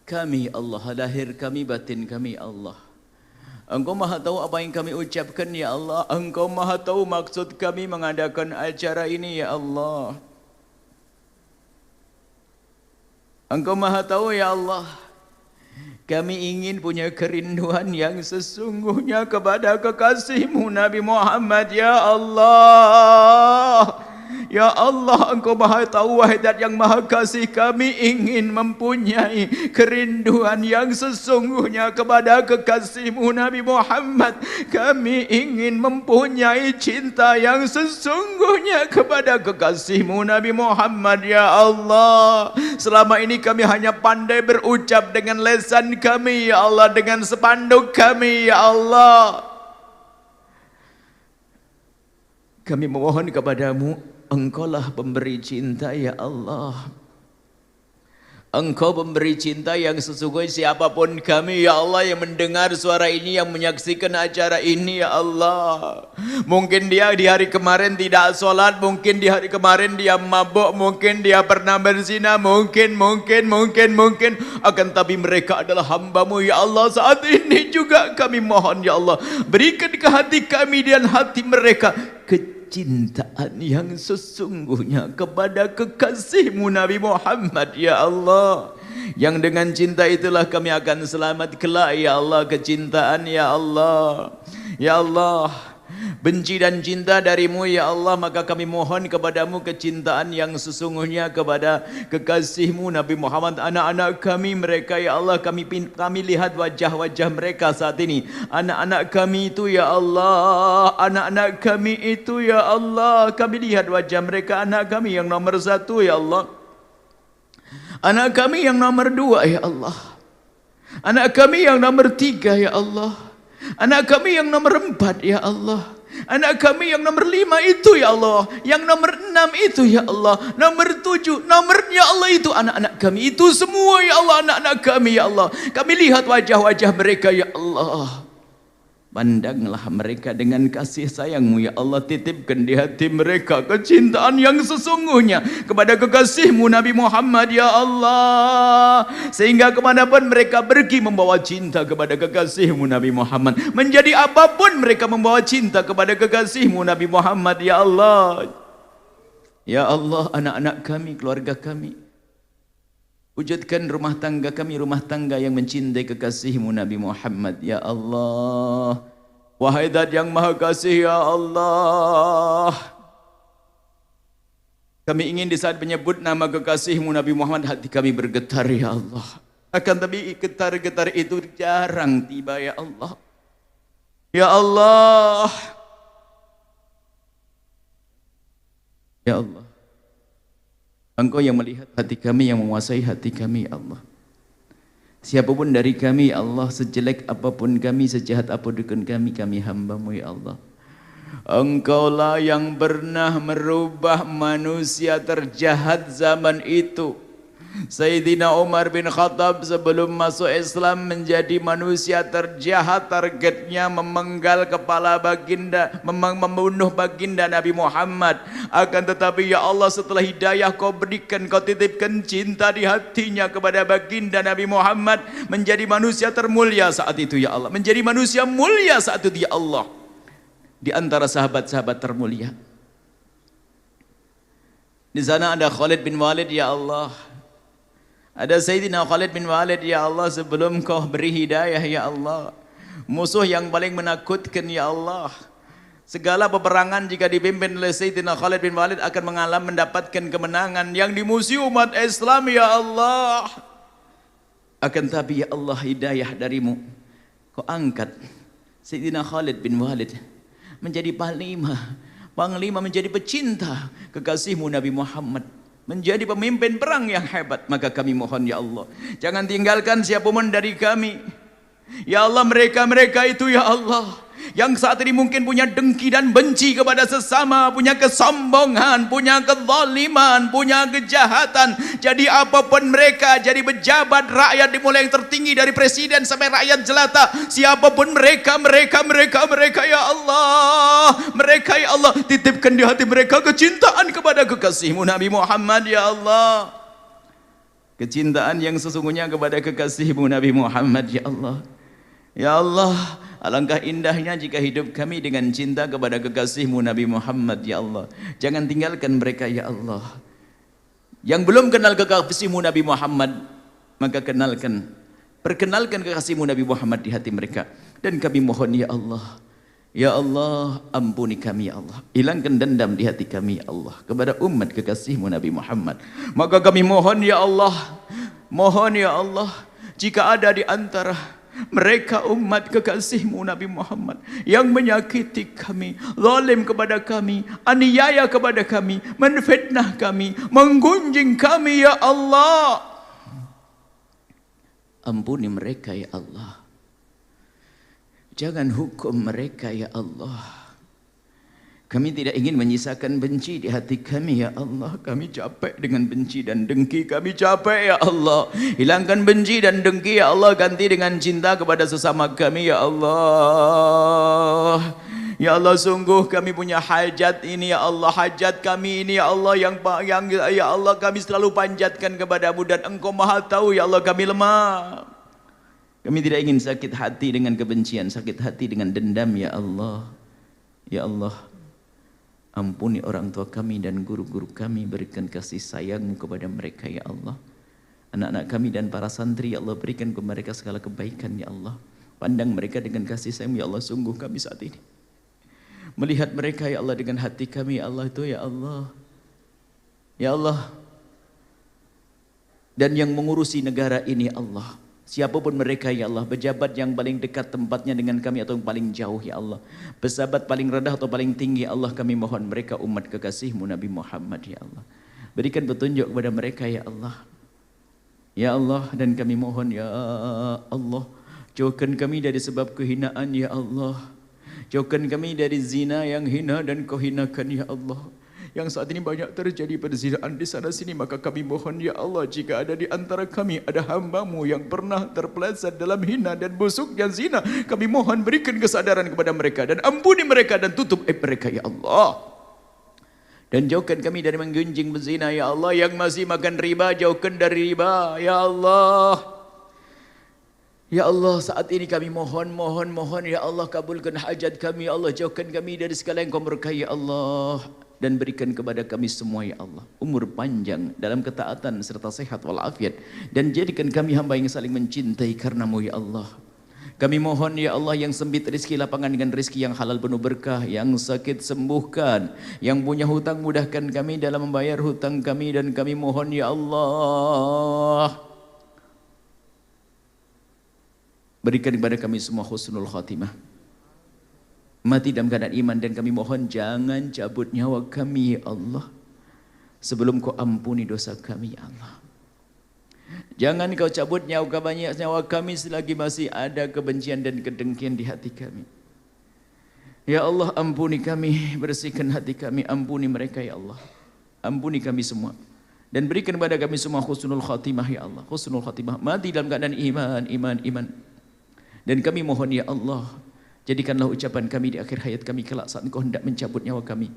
kami Allah, lahir kami, batin kami Allah. Engkau maha tahu apa yang kami ucapkan ya Allah. Engkau maha tahu maksud kami mengadakan acara ini ya Allah. Engkau maha tahu ya Allah. Kami ingin punya kerinduan yang sesungguhnya kepada kekasihmu Nabi Muhammad ya Allah. Ya Allah, Engkau maha tahu wahidat yang maha kasih. Kami ingin mempunyai kerinduan yang sesungguhnya kepada kekasihmu Nabi Muhammad. Kami ingin mempunyai cinta yang sesungguhnya kepada kekasihmu Nabi Muhammad ya Allah. Selama ini kami hanya pandai berucap dengan lisan kami ya Allah, dengan spanduk kami ya Allah. Kami memohon kepadamu, Engkaulah pemberi cinta ya Allah. Engkau pemberi cinta yang sesungguhnya. Siapapun kami ya Allah yang mendengar suara ini, yang menyaksikan acara ini ya Allah. Mungkin dia di hari kemarin tidak sholat, mungkin di hari kemarin dia mabuk, mungkin dia pernah berzina, mungkin akan tapi mereka adalah hamba-Mu ya Allah. Saat ini juga kami mohon ya Allah, berikan ke hati kami dan hati mereka kecintaan yang sesungguhnya kepada kekasihmu Nabi Muhammad ya Allah. Yang dengan cinta itulah kami akan selamat kelak ya Allah. Kecintaan ya Allah. Ya Allah, benci dan cinta darimu ya Allah, maka kami mohon kepadamu kecintaan yang sesungguhnya kepada kekasihmu Nabi Muhammad. Anak-anak kami mereka ya Allah, kami lihat wajah-wajah mereka saat ini. Anak-anak kami itu ya Allah, anak-anak kami itu ya Allah, kami lihat wajah mereka. Anak kami yang nomor 1 ya Allah, anak kami yang nomor 2 ya Allah, anak kami yang nomor 3 ya Allah, anak kami yang nomor 4 ya Allah, anak kami yang nomor 5 itu ya Allah, yang nomor 6 itu ya Allah, nomor 7, nomornya Allah itu anak-anak kami itu semua ya Allah, anak-anak kami ya Allah. Kami lihat wajah-wajah mereka ya Allah. Pandanglah mereka dengan kasih sayang-Mu ya Allah. Titipkan di hati mereka kecintaan yang sesungguhnya kepada kekasihmu Nabi Muhammad ya Allah. Sehingga kemanapun mereka pergi membawa cinta kepada kekasihmu Nabi Muhammad. Menjadi apapun mereka membawa cinta kepada kekasihmu Nabi Muhammad ya Allah. Ya Allah, anak-anak kami, keluarga kami, wujudkan rumah tangga kami, rumah tangga yang mencintai kekasihmu Nabi Muhammad ya Allah. Wahai Zat yang maha kasih ya Allah, kami ingin di saat menyebut nama kekasihmu Nabi Muhammad, hati kami bergetar ya Allah. Akan tapi getar-getar itu jarang tiba ya Allah. Ya Allah, ya Allah, Engkau yang melihat hati kami, yang menguasai hati kami ya Allah. Siapapun dari kami ya Allah, sejelek apapun kami, sejahat apapun kami, kami hamba-Mu ya Allah. Engkaulah yang pernah merubah manusia terjahat zaman itu Sayyidina Umar bin Khattab sebelum masuk Islam menjadi manusia terjahat, targetnya memenggal kepala baginda, membunuh baginda Nabi Muhammad. Akan tetapi ya Allah, setelah hidayah kau berikan, kau titipkan cinta di hatinya kepada baginda Nabi Muhammad, menjadi manusia termulia saat itu ya Allah, menjadi manusia mulia saat itu ya Allah, di antara sahabat-sahabat termulia. Di sana ada Khalid bin Walid ya Allah. Ada Sayyidina Khalid bin Walid ya Allah, sebelum kau beri hidayah ya Allah, musuh yang paling menakutkan ya Allah. Segala peperangan jika dipimpin oleh Sayyidina Khalid bin Walid akan mendapatkan kemenangan. Yang dimusuhi umat Islam ya Allah. Akan tapi ya Allah, hidayah darimu, kau angkat Sayyidina Khalid bin Walid menjadi panglima, menjadi pecinta kekasihmu Nabi Muhammad, menjadi pemimpin perang yang hebat. Maka kami mohon ya Allah, jangan tinggalkan siapapun dari kami ya Allah. Mereka itu ya Allah, yang saat ini mungkin punya dengki dan benci kepada sesama, punya kesombongan, punya kezaliman, punya kejahatan. Jadi apapun mereka, jadi pejabat rakyat dimulai yang tertinggi dari presiden sampai rakyat jelata, siapapun mereka ya Allah, mereka ya Allah, titipkan di hati mereka kecintaan kepada kekasihmu Nabi Muhammad ya Allah, kecintaan yang sesungguhnya kepada kekasihmu Nabi Muhammad ya Allah. Ya Allah, alangkah indahnya jika hidup kami dengan cinta kepada kekasihmu Nabi Muhammad ya Allah. Jangan tinggalkan mereka ya Allah. Yang belum kenal kekasihmu Nabi Muhammad, maka perkenalkan kekasihmu Nabi Muhammad di hati mereka. Dan kami mohon ya Allah, ya Allah, ampuni kami ya Allah, hilangkan dendam di hati kami ya Allah kepada umat kekasihmu Nabi Muhammad. Maka kami mohon ya Allah, jika ada di antara mereka umat kekasihmu Nabi Muhammad yang menyakiti kami, zalim kepada kami, aniaya kepada kami, menfitnah kami, menggunjing kami ya Allah, ampuni mereka ya Allah. Jangan hukum mereka ya Allah. Kami tidak ingin menyisakan benci di hati kami ya Allah. Kami capek dengan benci dan dengki. Kami capek ya Allah. Hilangkan benci dan dengki ya Allah. Ganti dengan cinta kepada sesama kami ya Allah. Ya Allah, sungguh kami punya hajat ini ya Allah. Hajat kami ini ya Allah, yang ya Allah kami selalu panjatkan kepadamu, dan Engkau Maha tahu ya Allah, kami lemah. Kami tidak ingin sakit hati dengan kebencian, sakit hati dengan dendam ya Allah. Ya Allah, ampuni orang tua kami dan guru-guru kami, berikan kasih sayang-Mu kepada mereka ya Allah. Anak-anak kami dan para santri ya Allah, berikan kepada mereka segala kebaikan ya Allah. Pandang mereka dengan kasih sayang ya Allah. Sungguh kami saat ini melihat mereka ya Allah dengan hati kami ya Allah, itu ya Allah. Ya Allah, dan yang mengurusi negara ini ya Allah, siapapun mereka ya Allah, pejabat yang paling dekat tempatnya dengan kami atau yang paling jauh ya Allah, pejabat paling rendah atau paling tinggi ya Allah, kami mohon mereka umat kekasihmu Nabi Muhammad ya Allah, berikan petunjuk kepada mereka ya Allah. Ya Allah, dan kami mohon ya Allah, jauhkan kami dari sebab kehinaan ya Allah. Jauhkan kami dari zina yang hina dan kau hinakan ya Allah. Yang saat ini banyak terjadi perzinaan di sana sini, maka kami mohon ya Allah, jika ada di antara kami ada hamba-Mu yang pernah terpeleset dalam hina dan busuknya zina, kami mohon berikan kesadaran kepada mereka dan ampuni mereka dan tutup aib mereka ya Allah. Dan jauhkan kami dari menggunjing berzina ya Allah. Yang masih makan riba, jauhkan dari riba ya Allah. Ya Allah, saat ini kami mohon ya Allah, kabulkan hajat kami ya Allah. Jauhkan kami dari segala yang Kau murkai ya Allah, dan berikan kepada kami semua ya Allah umur panjang dalam ketaatan serta sehat walafiat, dan jadikan kami hamba yang saling mencintai karena-Mu ya Allah. Kami mohon ya Allah, yang sempit rezeki lapangan dengan rezeki yang halal penuh berkah, yang sakit sembuhkan, yang punya hutang mudahkan kami dalam membayar hutang kami, dan kami mohon ya Allah, berikan kepada kami semua husnul khatimah, mati dalam keadaan iman, dan kami mohon jangan cabut nyawa kami ya Allah sebelum Kau ampuni dosa kami ya Allah. Jangan Kau cabut nyawa kami selagi masih ada kebencian dan kedengkian di hati kami. Ya Allah, ampuni kami, bersihkan hati kami, ampuni mereka ya Allah. Ampuni kami semua Dan berikan kepada kami semua husnul khatimah ya Allah. Husnul khatimah. Mati dalam keadaan iman. Dan kami mohon ya Allah, jadikanlah ucapan kami di akhir hayat kami kelak saat Engkau hendak mencabut nyawa kami.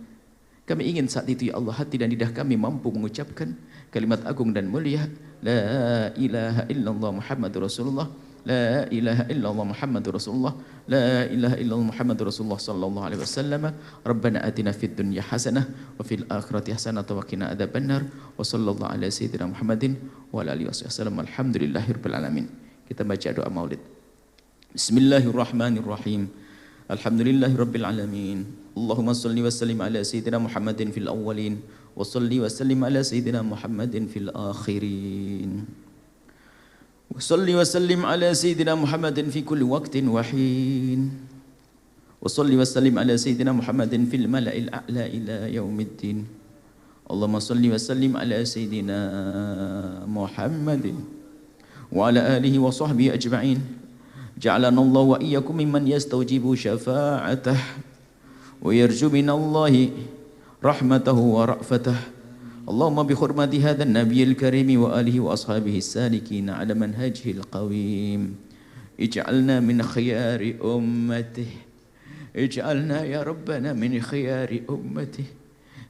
Kami ingin saat itu ya Allah, hati dan lidah kami mampu mengucapkan kalimat agung dan mulia, La ilaha illallah Muhammadur Rasulullah, La ilaha illallah Muhammadur Rasulullah, La ilaha illallah Muhammadur Rasulullah sallallahu alaihi wasallam. Rabbana atina fid dunya hasanah wa fil akhirati hasanah wa qina adzabannar. Wa sallallahu ala sayyidina Muhammadin wa ala alihi wasallam. Alhamdulillahirabbil alamin. Kita baca doa Maulid. Bismillahirrahmanirrahim. Alhamdulillahirabbil alamin. Allahumma salli wa sallim ala sayyidina Muhammadin fil awwalin wa salli wa sallim ala sayyidina Muhammadin fil akhirin. Wa salli wa sallim ala sayyidina Muhammadin fi kulli waqtin wa hin. Wa salli wa sallim ala sayyidina Muhammadin fil mala'il a'la ila yaumiddin. Allahumma salli wa sallim ala sayyidina Muhammadin wa ala alihi wa sahbihi ajma'in. Ja'alana Allah wa iyyakum mimman yastawjibu syafa'atah wa yarju minallahi rahmatahu wa ra'fatah. Allahumma bi hurmati hadzal nabiyil karim wa alihi wa ashabihi salikin ala manhajihil qawim. Ij'alna min khiyari ummatihi. Ij'alna ya rabbana min khiyari ummatihi.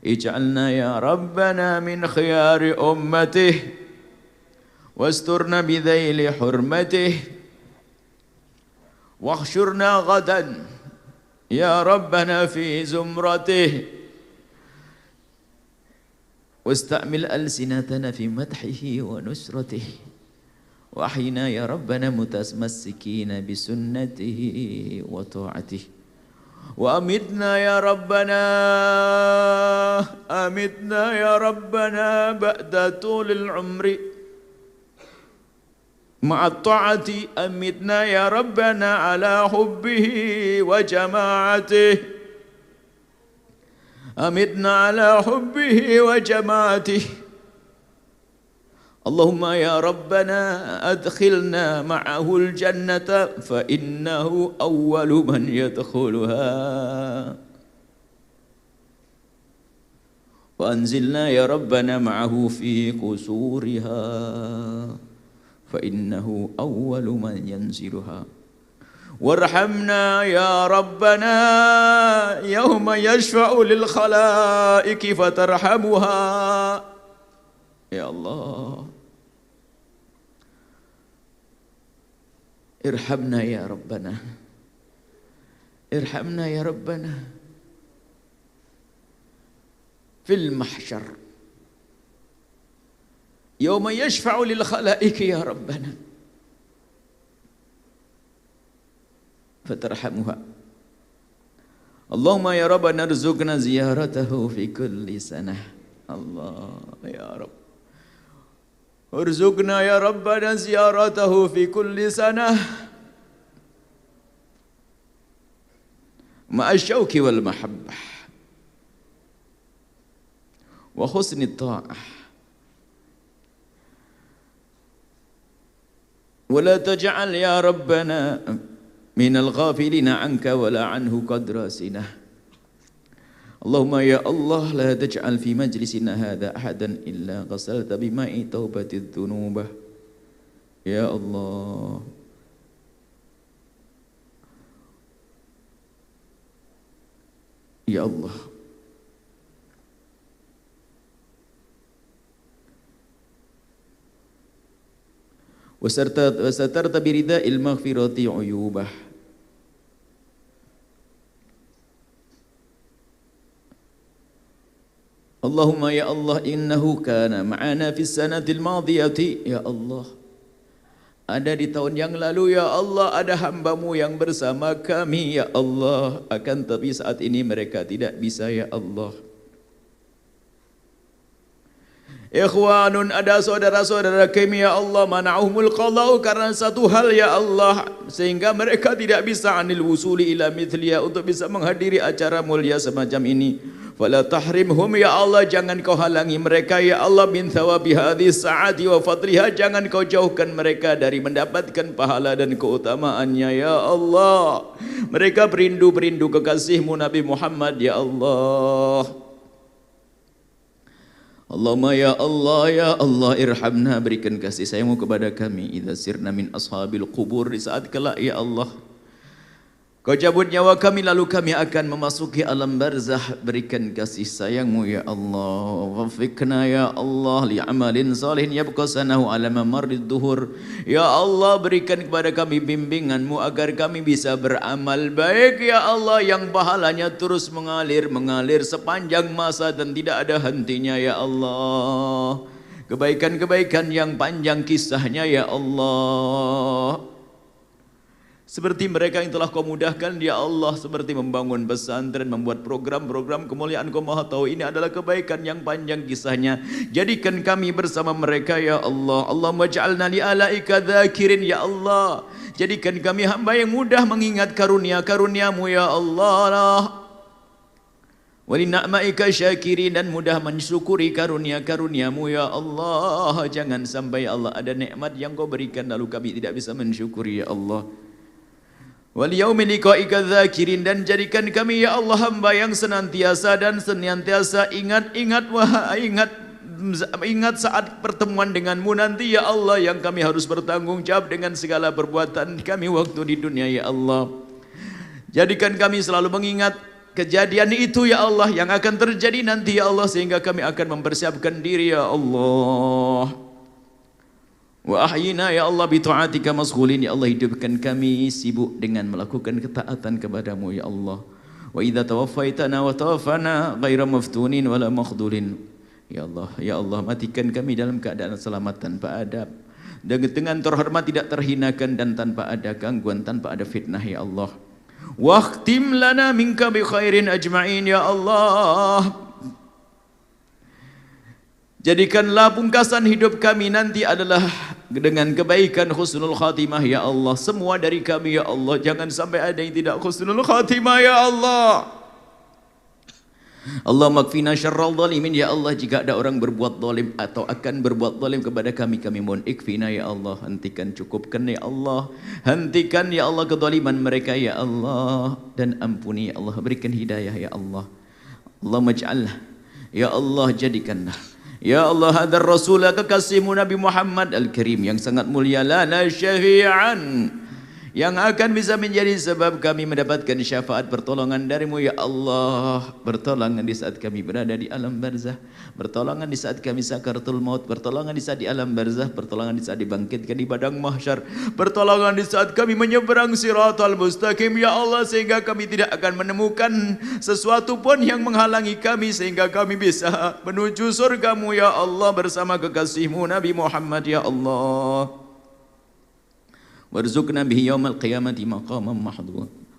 Ij'alna ya rabbana min khiyari ummatihi. Wasturna bi dhaili hurmatihi. واحشرنا غدا يا ربنا في زمرته واستعمل ألسنتنا في مدحه ونصرته وأحينا يا ربنا متمسكين بسنته وطاعته وأمتنا يا ربنا أمتنا يا ربنا بعد طول العمر مع الطاعة أمتنا يا ربنا على حبه وجماعته أمتنا على حبه وجماعته اللهم يا ربنا أدخلنا معه الجنة فإنه أول من يدخلها وأنزلنا يا ربنا معه في قصورها فإنه أول من ينزلها وارحمنا يا ربنا يوم يشفع للخلائق فترحمها يا الله ارحمنا يا ربنا ارحمنا يا ربنا في المحشر يوم يشفع للخلائق يا ربنا فترحمها اللهم يا ربنا ارزقنا زيارته في كل سنة الله يا رب ارزقنا يا ربنا زيارته في كل سنة مع الشوق والمحبة وحسن الطاعة ولا تجعل يا ربنا من الغافلين عنك ولا عنه قدر سنة اللهم يا الله لا تجعل في مجلسنا هذا أحدا إلا غسلت بماء توبة الذنوب يا الله يا الله وسترت برداء المغفرة عيوبه اللهم يا الله إنه كان معنا في السنة الماضية يا الله ada di tahun yang lalu ya Allah ada hambamu yang bersama kami ya Allah akan tapi saat ini mereka tidak bisa ya Allah Ikhwanun ada saudara-saudara kami ya Allah mana'ahumul qadau karena satu hal ya Allah sehingga mereka tidak bisa anil wusuli ila mithliya untuk bisa menghadiri acara mulia semacam ini fala tahrimhum ya Allah jangan kau halangi mereka ya Allah min thawabi hadhis sa'ati wa fadliha jangan kau jauhkan mereka dari mendapatkan pahala dan keutamaannya ya Allah mereka berindu kekasihmu Nabi Muhammad ya Allah Allahumma ya Allah irhamna, berikan kasih sayangmu kepada kami. Idza sirna min ashabil qubur, di saat kelak ya Allah Kau cabut nyawa kami lalu kami akan memasuki alam barzah, berikan kasih sayangmu ya Allah. Wafiqna ya Allah li amalin salihin yabqa sanahu ala mamarrid duhur. Ya Allah, berikan kepada kami bimbinganmu agar kami bisa beramal baik ya Allah, yang pahalanya terus mengalir sepanjang masa dan tidak ada hentinya ya Allah. Kebaikan-kebaikan yang panjang kisahnya ya Allah. Seperti mereka yang telah kau mudahkan ya Allah, seperti membangun pesantren, membuat program-program kemuliaan kau maha tahu, ini adalah kebaikan yang panjang kisahnya. Jadikan kami bersama mereka ya Allah. Allahumma ja'alna li alaika dzakirin ya Allah. Jadikan kami hamba yang mudah mengingat karunia-karuniamu ya Allah. Wali na'maika syakirin, dan mudah mensyukuri karunia-karuniamu ya Allah. Jangan sampai Allah ada nikmat yang kau berikan lalu kami tidak bisa mensyukuri ya Allah. Wal yaumi liqa'ika dzakirin, dan jadikan kami ya Allah hamba yang senantiasa ingat saat pertemuan denganmu nanti ya Allah, yang kami harus bertanggung jawab dengan segala perbuatan kami waktu di dunia ya Allah. Jadikan kami selalu mengingat kejadian itu ya Allah yang akan terjadi nanti ya Allah, sehingga kami akan mempersiapkan diri ya Allah. Wa ahyina ya Allah bi ta'atika masghulin, ya Allah hidupkan kami sibuk dengan melakukan ketaatan kepadamu ya Allah. Wa idza tawaffaitana wa tawaffana ghaira maftunin wala makhdulin. Ya Allah matikan kami dalam keadaan selamat tanpa adab, dengan terhormat tidak terhinakan, dan tanpa ada gangguan, tanpa ada fitnah ya Allah. Waqtim lana minka bi khairin ajma'in ya Allah. Jadikanlah pungkasan hidup kami nanti adalah dengan kebaikan husnul khatimah ya Allah. Semua dari kami ya Allah, jangan sampai ada yang tidak husnul khatimah ya Allah. Allahumma kfina syarral zalimin ya Allah. Jika ada orang berbuat zalim atau akan berbuat zalim kepada kami, kami mohon ikfina ya Allah, hentikan, cukupkan ya Allah, hentikan ya Allah kezaliman mereka ya Allah, dan ampuni ya Allah, berikan hidayah ya Allah. Allahumma ij'alna ya Allah, jadikanlah ya Allah hadar rasul, kekasihmu Nabi Muhammad Al-Karim yang sangat mulia, lana syafi'an, yang akan bisa menjadi sebab kami mendapatkan syafaat pertolongan darimu ya Allah. Pertolongan di saat kami berada di alam barzah, pertolongan di saat kami sakaratul maut, pertolongan di saat di alam barzah, pertolongan di saat dibangkitkan di padang mahsyar, pertolongan di saat kami menyeberang siratal mustaqim ya Allah, sehingga kami tidak akan menemukan sesuatu pun yang menghalangi kami, sehingga kami bisa menuju surgamu ya Allah bersama kekasihmu Nabi Muhammad ya Allah. Warzuqna bihi yaumal qiyamati maqaman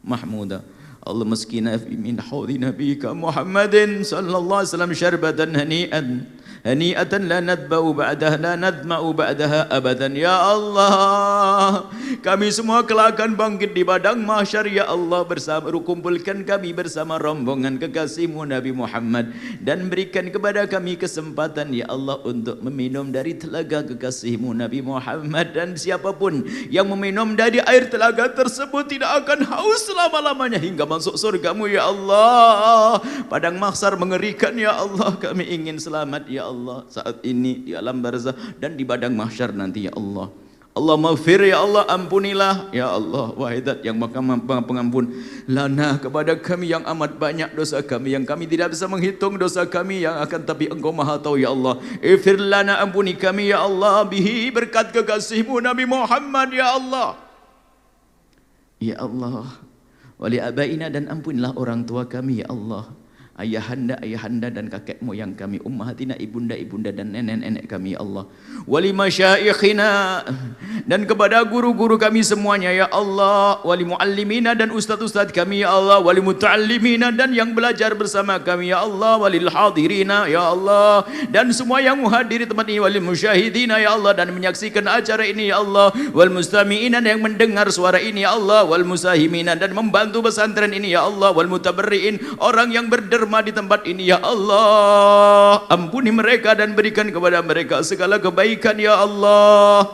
mahmuda. Allahumma askina min hawdi nabiyika Muhammadin sallallahu alaihi wasallam syarbatan hani'atan la nadba'u ba'daha abadan ya Allah. Kami semua kelak akan bangkit di padang mahsyar ya Allah, bersama kumpulkan kami bersama rombongan kekasihmu Nabi Muhammad, dan berikan kepada kami kesempatan ya Allah untuk meminum dari telaga kekasihmu Nabi Muhammad, dan siapapun yang meminum dari air telaga tersebut tidak akan haus selama-lamanya hingga masuk surgamu ya Allah. Padang mahsyar mengerikan ya Allah, kami ingin selamat ya Allah saat ini di alam barzah dan di padang mahsyar nanti ya Allah. Allah maghfir ya Allah, ampunilah ya Allah, wahidat yang maha pengampun, lana kepada kami yang amat banyak dosa kami, yang kami tidak bisa menghitung dosa kami yang akan, tapi engkau maha tahu ya Allah. Ifir lana, ampuni kami ya Allah, bihi, berkat kekasihmu Nabi Muhammad ya Allah. Ya Allah, wali abaina, dan ampunilah orang tua kami ya Allah, ayahanda dan kakek moyang kami, ummahatina, ibunda dan nenek-nenek kami ya Allah. Wali masyaikhina, dan kepada guru-guru kami semuanya ya Allah. Wali muallimina, dan ustaz-ustaz kami ya Allah. Wali muta'allimina, dan yang belajar bersama kami ya Allah. Walil hadirina ya Allah, dan semua yang menghadiri tempat ini. Walil musyahidina ya Allah, dan menyaksikan acara ini ya Allah. Wal mustami'ina, yang mendengar suara ini ya Allah. Wal musahimina, dan membantu pesantren ini ya Allah. Wal mutabarri'in, orang yang berderma di tempat ini ya Allah. Ampuni mereka dan berikan kepada mereka segala kebaikan ya Allah.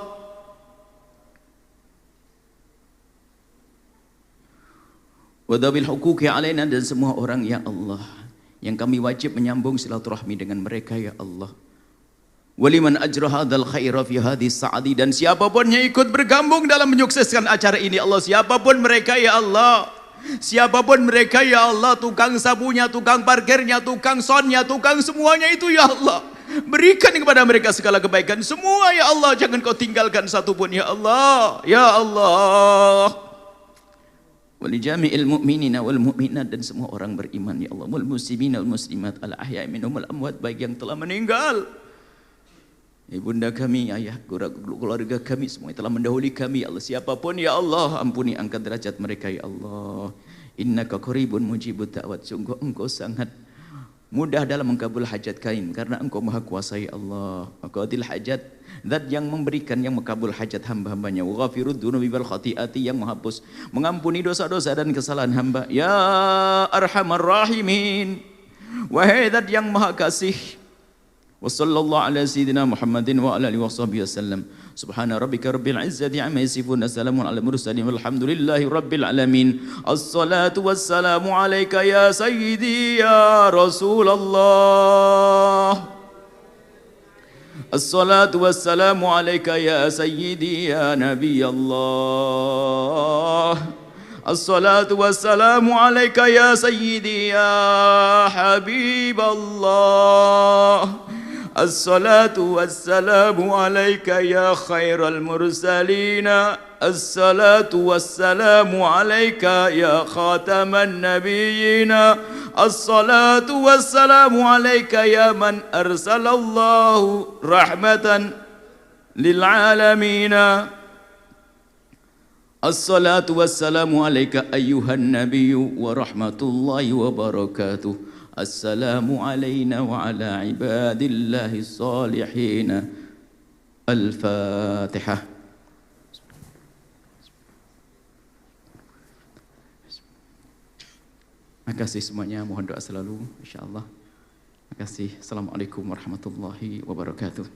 Wadabil huquqi alaina, dan semua orang ya Allah yang kami wajib menyambung silaturahmi dengan mereka ya Allah. Waliman ajra hadzal khaira fi hadhis sa'adi, dan siapapun yang ikut bergabung dalam menyukseskan acara ini Allah, siapapun mereka ya Allah, siapapun mereka ya Allah, tukang sabunya, tukang parkirnya, tukang sonnya, tukang semuanya itu ya Allah, berikan kepada mereka segala kebaikan semua ya Allah, jangan kau tinggalkan satupun ya Allah, ya Allah. Wali jami'il mu'minina wal mu'minat, dan semua orang beriman ya Allah, wal muslimina wal muslimat al ahya'i minhum wal amwat, baik yang telah meninggal, ibunda kami, ayah, keluarga kami, semua yang telah mendahului kami ya Allah, siapapun ya Allah, ampuni, angkat derajat mereka ya Allah. Innaka qaribun mujibut da'wat, sungguh engkau sangat mudah dalam mengabul hajat kami, karena engkau maha kuasa ya Allah. Qadil hajat, zat yang memberikan, yang mengabul hajat hamba-hambanya. Wa ghafirud dzunubi wal khati'ati, yang menghapus, mengampuni dosa-dosa dan kesalahan hamba. Ya arhamar rahimin, wahai zat yang maha kasih. Wa sallallahu ala sayyidina Muhammadin wa ala alihi washabihi wasallam. Subhana rabbika rabbil izzati amma yasifun, assalamun ala mursalin walhamdulillahi rabbil alamin. Assalatu wassalamu alayka ya sayyidi ya Rasulullah. Assalatu wassalamu alayka ya sayyidi ya Nabi Allah. Assalatu wassalamu alayka ya sayyidi ya Habib Allah. Assalatu wassalamu alayka ya khairal mursalina. Assalatu wassalamu alayka ya khataman nabiyina. Assalatu wassalamu alayka ya man arsalallahu rahmatan lil alamina. Assalatu wassalamu alayka ayyuhan nabiyyu wa rahmatullahi wa barakatuh. Assalamu alayna wa ala ibadillahi salihin. Al-Fatihah. Terima kasih semuanya, mohon doa selalu insyaallah. Terima kasih. Assalamualaikum warahmatullahi wabarakatuh.